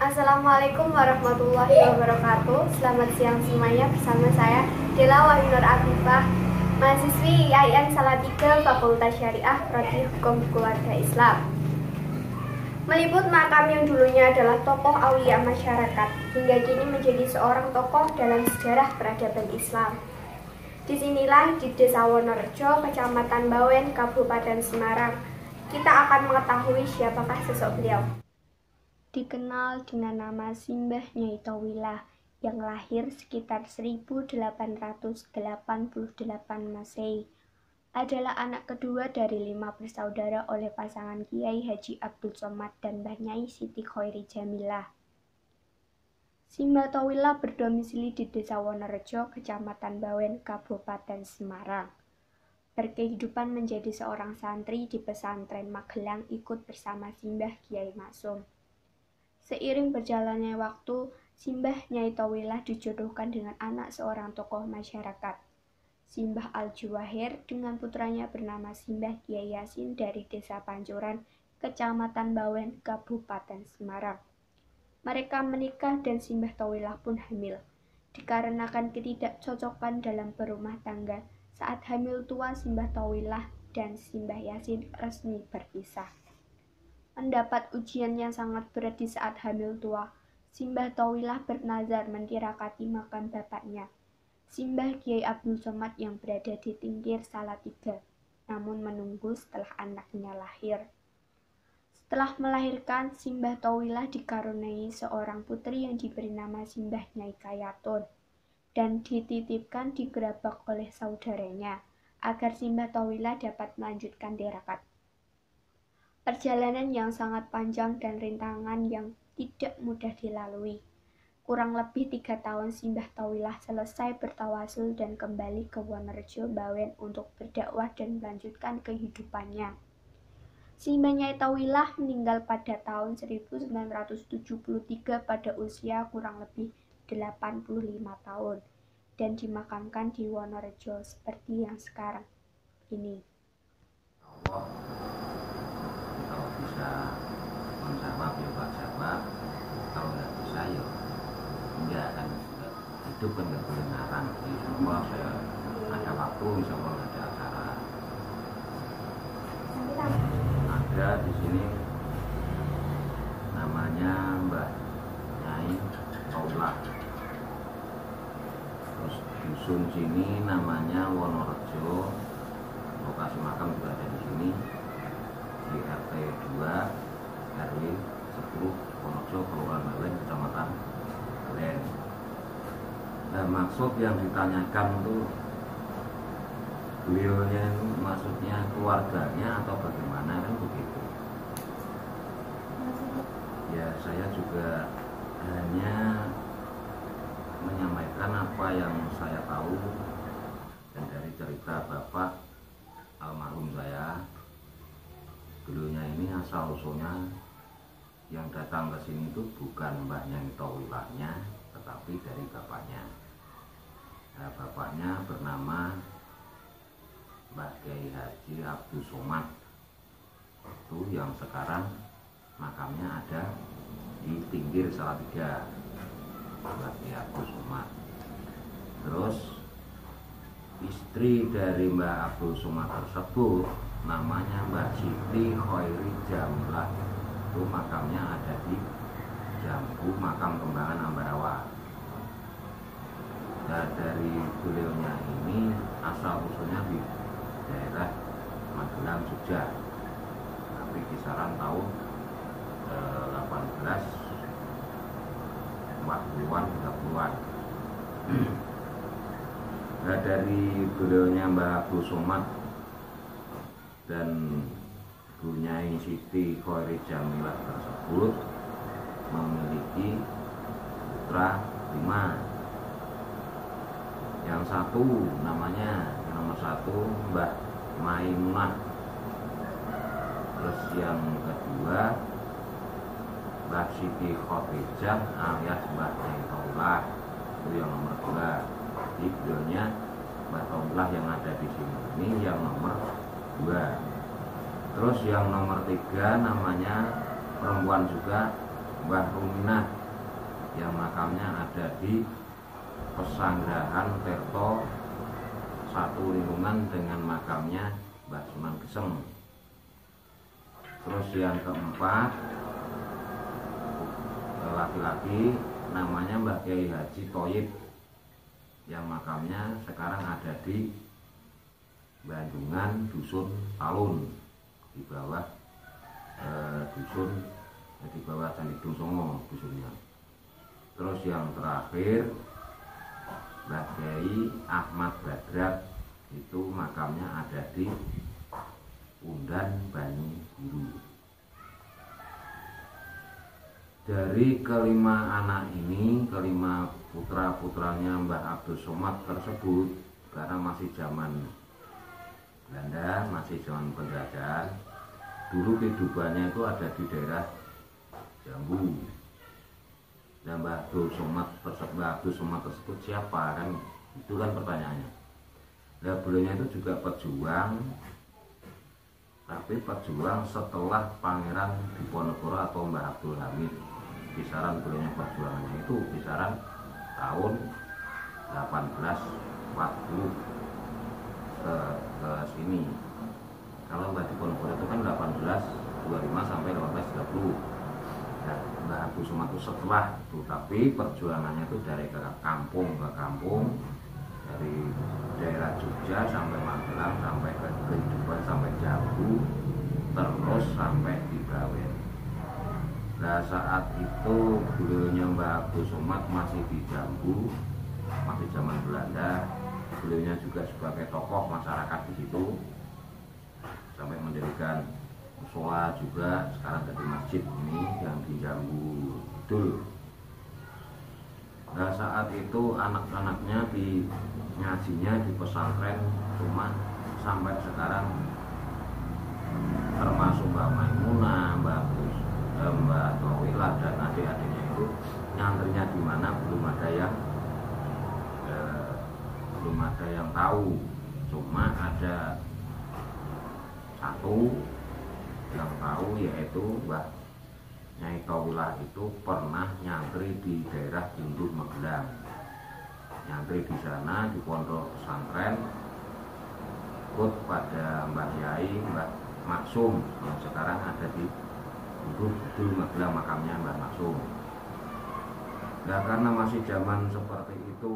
Assalamualaikum warahmatullahi wabarakatuh. Selamat siang semuanya, bersama saya Dela Wahyunur Afifah, mahasiswi IAIN Salatiga Fakultas Syariah Prodi Hukum Keluarga Islam. Meliput makam yang dulunya adalah tokoh aulia masyarakat, hingga kini menjadi seorang tokoh dalam sejarah peradaban Islam. Disinilah di Desa Wonorejo, Kecamatan Bawen, Kabupaten Semarang, kita akan mengetahui siapakah sosok beliau. Dikenal dengan nama Simbah Nyai Tauwilah yang lahir sekitar 1888 Masehi, adalah anak kedua dari 5 bersaudara oleh pasangan Kiai Haji Abdul Somad dan Mbah Nyai Siti Khoiri Jamilah. Simbah Tauwilah berdomisili di Desa Wonorejo, Kecamatan Bawen, Kabupaten Semarang. Berkehidupan menjadi seorang santri di pesantren Magelang ikut bersama Simbah Kiai Maksum. Seiring berjalannya waktu, Simbah Nyai Tauwilah dijodohkan dengan anak seorang tokoh masyarakat, Simbah Al-Juwahir, dengan putranya bernama Simbah Kiai Yasin dari Desa Pancuran, Kecamatan Bawen, Kabupaten Semarang. Mereka menikah dan Simbah Tauwilah pun hamil. Dikarenakan ketidakcocokan dalam berumah tangga, saat hamil tua Simbah Tauwilah dan Simbah Yasin resmi berpisah. Mendapat ujian yang sangat berat di saat hamil tua, Simbah Tauwilah bernazar mentirakati makam bapaknya, Simbah Kiai Abdul Somad yang berada di Tingkir Salatiga, namun menunggu setelah anaknya lahir. Setelah melahirkan, Simbah Tauwilah dikaruniai seorang putri yang diberi nama Simbah Nyai Kayatun dan dititipkan di gerabak oleh saudaranya agar Simbah Tauwilah dapat melanjutkan tirakat. Perjalanan yang sangat panjang dan rintangan yang tidak mudah dilalui. Kurang lebih 3 tahun Simbah Tauwilah selesai bertawasul dan kembali ke Wonorejo Bawen untuk berdakwah dan melanjutkan kehidupannya. Simbah Nyai Tauwilah meninggal pada tahun 1973 pada usia kurang lebih 85 tahun dan dimakamkan di Wonorejo seperti yang sekarang ini. Bisa menjawab ya Pak jawab, kalau nggak bisa ya enggak, kan hidup kan nggak boleh ngarang. Insya saya ada waktu, insya Allah ada acara. Ada di sini namanya Mbah Nyai Tauwilah. Terus dusun sini namanya Wonorejo, lokasi makam juga ada di sini. Di RT 2 RW 10 Wonorejo, Kelurahan Bawen, Kecamatan Bawen. Nah, maksud yang ditanyakan itu beliaunya itu maksudnya keluarganya atau bagaimana, kan begitu. Ya, saya juga hanya menyampaikan apa yang saya tahu dan dari cerita Bapak almarhum saya. Beliaunya ini asal usulnya yang datang ke sini itu bukan Mbah Nyai Tauwilahnya, tetapi dari bapaknya. Nah, bapaknya bernama Mbah Kiai Haji Abdul Somad, itu yang sekarang makamnya ada di Tingkir Salatiga, Mbah Kiai Abdul Somad. Terus istri dari Mbah Abdul Somad tersebut namanya Mbak Siti Khoiri Jamilah, itu makamnya ada di Jambu, makam Kembangan Ambarawa. Dan dari beliaunya ini asal usulnya di daerah Magelang, Jogja, tapi kisaran tahun 1840-an 30-an. Nah, dari beliaunya Mbah Abdul Somad dan Bu Nyai Siti Khoiri Jamilah tersebut memiliki putra 5. Yang satu namanya, yang nomor 1 Mbah Maimunah. Terus yang kedua Mbah Siti Khotijah alias Mbah Nyai Tauwilah, itu yang nomor 2. Jadi beliaunya Mbah Tauwilah yang ada di sini ini yang nomor 2. Terus yang nomor 3 namanya perempuan juga Mbah Ruminah yang makamnya ada di Pesanggrahan Tirto satu lingkungan dengan makamnya Mbah Sunan Geseng. Terus yang keempat, laki-laki namanya Mbah Kiai Haji Thoyib yang makamnya sekarang ada di Bandungan Dusun Talun di bawah dusun, di bawah Candi Songo dusunnya. Terus yang terakhir Mbah Kiai Ahmad Badrat, itu makamnya ada di Undan Banyu Biru. Dari kelima anak ini, kelima putra-putranya Mbah Abdul Somad tersebut, karena masih zaman Belanda, masih zaman penjajahan, dulu kehidupannya itu ada di daerah Jambu. Dan Mbah Abdul Somad tersebut siapa, kan itu kan pertanyaannya. Nah, beliaunya itu juga pejuang, tapi pejuang setelah Pangeran Diponegoro atau Mbah Abdul Hamid. Kisaran beliaunya perjuangannya itu kisaran tahun 1840 ke sini. Kalau Mbah Diponegoro itu kan 1825 sampai 1830. Nah, Mbah Abdul Somad itu setelah itu, tapi perjuangannya itu dari kampung ke kampung, dari daerah Jogja sampai Magelang, sampai ke kehidupan sampai Jambu, terus sampai di Bawen. Nah, saat itu beliaunya Mbah Abdul Somad masih di Jambu, masih zaman Belanda. Beliaunya juga sebagai tokoh masyarakat di situ, sampai mendirikan musola juga, sekarang jadi masjid ini yang di Jambu Kidul. Nah, saat itu anak-anaknya di ngajinya di pesantren, cuma sampai sekarang termasuk Mbak Maimunah, Mbak Towilah dan adik-adiknya itu nyantrinya di mana belum ada yang tahu. Cuma ada satu yang tahu, yaitu Mbah Nyai Towilah itu pernah nyantri di daerah Gunduh Magelang. Nyantri di sana di pondok pesantren, ikut pada Mbah Yai Mbah Maksum yang sekarang ada di Gunduh Magelang, makamnya Mbah Maksum. Nah, karena masih zaman seperti itu,